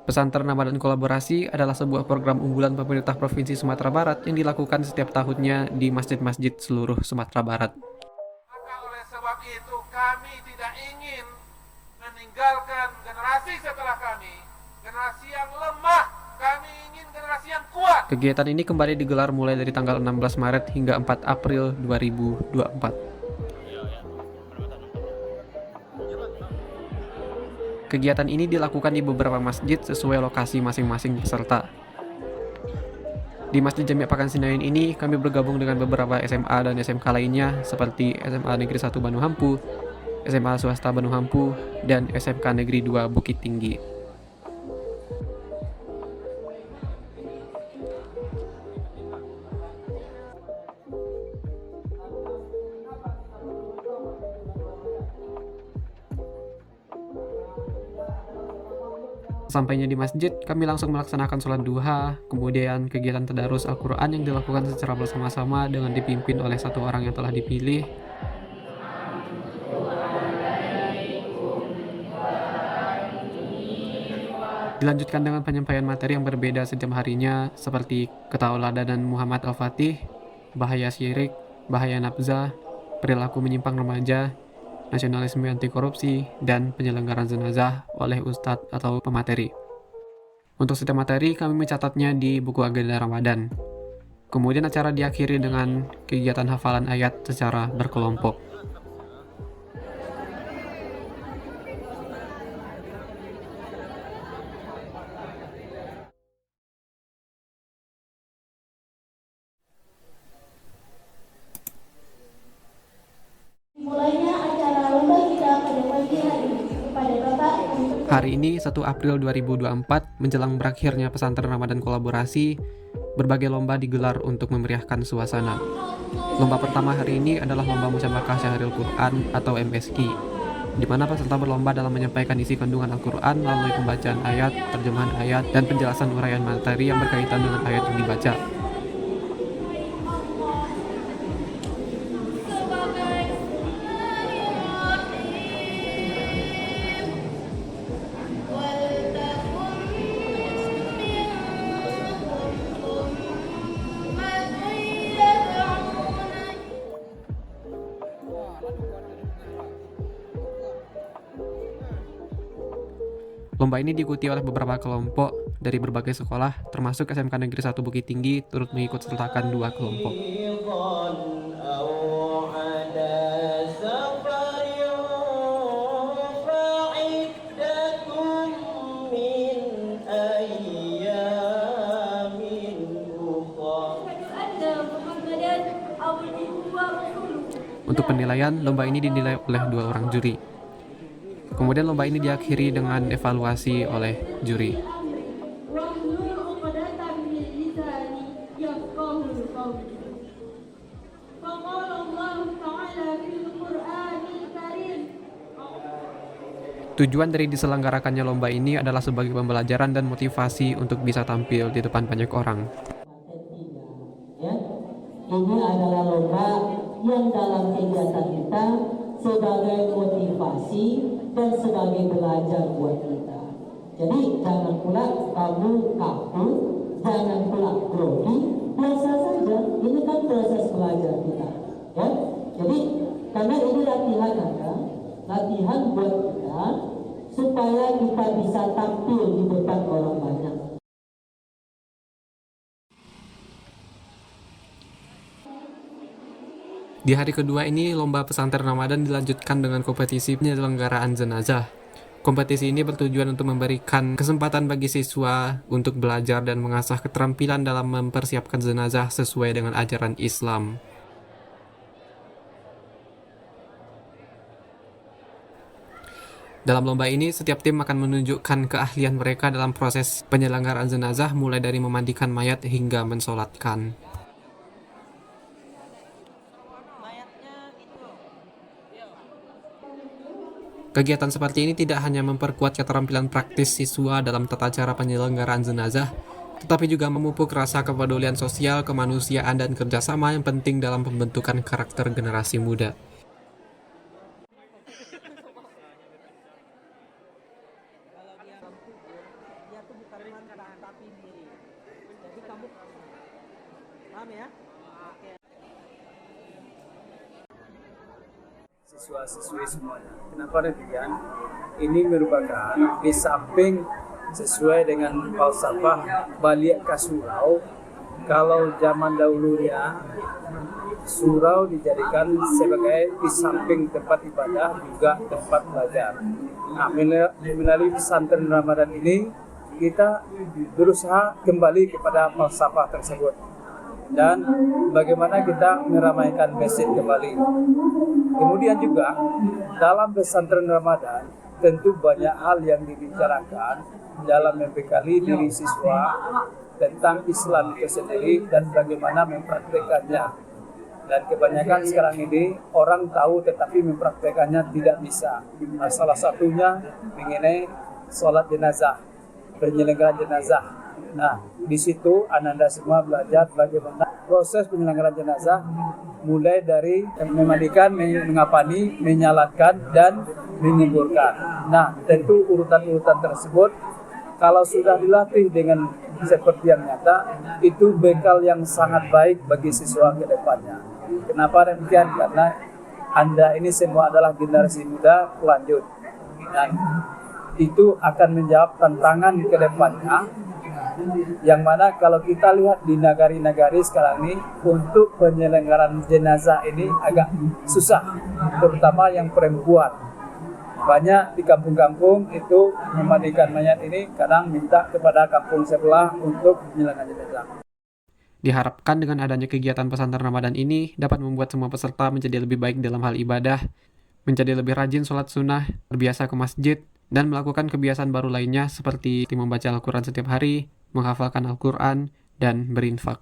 Pesantren Ramadan Kolaborasi adalah sebuah program unggulan pemerintah Provinsi Sumatera Barat yang dilakukan setiap tahunnya di masjid-masjid seluruh Sumatera Barat. Maka oleh sebab itu kami tidak ingin meninggalkan generasi setelah kami, generasi yang lemah. Kami ingin generasi yang kuat. Kegiatan ini kembali digelar mulai dari tanggal 16 Maret hingga 4 April 2024. Kegiatan ini dilakukan di beberapa masjid sesuai lokasi masing-masing peserta. Di Masjid Jami' Pakan Sinain ini, kami bergabung dengan beberapa SMA dan SMK lainnya seperti SMA Negeri 1 Bandung Hampu, SMA Swasta Bandung Hampu, dan SMK Negeri 2 Bukit Tinggi. Sampainya di masjid, kami langsung melaksanakan sholat duha, kemudian kegiatan tadarus Al-Quran yang dilakukan secara bersama-sama dengan dipimpin oleh satu orang yang telah dipilih. Dilanjutkan dengan penyampaian materi yang berbeda setiap harinya, seperti ketauladanan Muhammad Al-Fatih, bahaya syirik, bahaya nafza, perilaku menyimpang remaja, nasionalisme anti korupsi, dan penyelenggaraan jenazah oleh ustadz atau pemateri. Untuk setiap materi, kami mencatatnya di buku agenda Ramadan. Kemudian acara diakhiri dengan kegiatan hafalan ayat secara berkelompok. Dimulainya acara lomba kita pada pagi hari ini kepada Bapak untuk Hari ini 1 April 2024 menjelang berakhirnya pesantren Ramadan Kolaborasi, berbagai lomba digelar untuk memeriahkan suasana. Lomba pertama hari ini adalah lomba musabaqah Syahril Quran atau MSQ, di mana peserta berlomba dalam menyampaikan isi kandungan Al-Quran melalui pembacaan ayat, terjemahan ayat, dan penjelasan uraian materi yang berkaitan dengan ayat yang dibaca. Lomba ini diikuti oleh beberapa kelompok dari berbagai sekolah, termasuk SMK Negeri 1 Bukit Tinggi turut mengikut sertakan 2 kelompok. Untuk penilaian, lomba ini dinilai oleh 2 orang juri. Kemudian lomba ini diakhiri dengan evaluasi oleh juri. Tujuan dari diselenggarakannya lomba ini adalah sebagai pembelajaran dan motivasi untuk bisa tampil di depan banyak orang. Ya, ini adalah lomba yang dalam kegiatan kita sebagai motivasi dan sebagai belajar buat kita. Jadi jangan pula kamu kaku, jangan pula grogi, biasa saja. Ini kan proses belajar kita, ya. Jadi karena ini latihan ada, latihan buat kita supaya kita bisa tampil di depan orang banyak. Di hari kedua ini, lomba pesantren Ramadan dilanjutkan dengan kompetisi penyelenggaraan jenazah. Kompetisi ini bertujuan untuk memberikan kesempatan bagi siswa untuk belajar dan mengasah keterampilan dalam mempersiapkan jenazah sesuai dengan ajaran Islam. Dalam lomba ini, setiap tim akan menunjukkan keahlian mereka dalam proses penyelenggaraan jenazah mulai dari memandikan mayat hingga mensolatkan. Kegiatan seperti ini tidak hanya memperkuat keterampilan praktis siswa dalam tata cara penyelenggaraan jenazah, tetapi juga memupuk rasa kepedulian sosial, kemanusiaan, dan kerjasama yang penting dalam pembentukan karakter generasi muda. cadangan tapi diri. Jadi kamu paham ya? Oke. Siswa-siswi semuanya. Kenapa demikian? Ini merupakan di samping sesuai dengan falsafah balik ke surau. Kalau zaman dahulunya surau dijadikan sebagai di samping tempat ibadah juga tempat belajar. Nah, melalui pesantren Ramadan ini kita berusaha kembali kepada falsafah tersebut dan bagaimana kita meramaikan masjid kembali. Kemudian juga dalam pesantren Ramadan tentu banyak hal yang dibicarakan dalam membekali diri siswa tentang Islam itu sendiri dan bagaimana mempraktekannya. Dan kebanyakan sekarang ini orang tahu tetapi mempraktekannya tidak bisa. Nah, salah satunya mengenai sholat jenazah, penyelenggaraan jenazah. Nah, di situ Ananda semua belajar bagaimana proses penyelenggaraan jenazah, mulai dari memandikan, mengapani, menyalatkan, dan menguburkan. Nah, tentu urutan-urutan tersebut kalau sudah dilatih dengan seperti yang nyata, itu bekal yang sangat baik bagi siswa ke depannya. Kenapa demikian? Karena Anda ini semua adalah generasi muda pelanjut. Dan itu akan menjawab tantangan ke depannya, yang mana kalau kita lihat di nagari-nagari sekarang ini untuk penyelenggaraan jenazah ini agak susah, terutama yang perempuan. Banyak di kampung-kampung itu memandikan mayat ini kadang minta kepada kampung sebelah untuk penyelenggaraan jenazah. Diharapkan dengan adanya kegiatan pesantren Ramadan ini dapat membuat semua peserta menjadi lebih baik dalam hal ibadah, menjadi lebih rajin sholat sunnah, terbiasa ke masjid, dan melakukan kebiasaan baru lainnya seperti membaca Al-Quran setiap hari, menghafalkan Al-Quran, dan berinfak.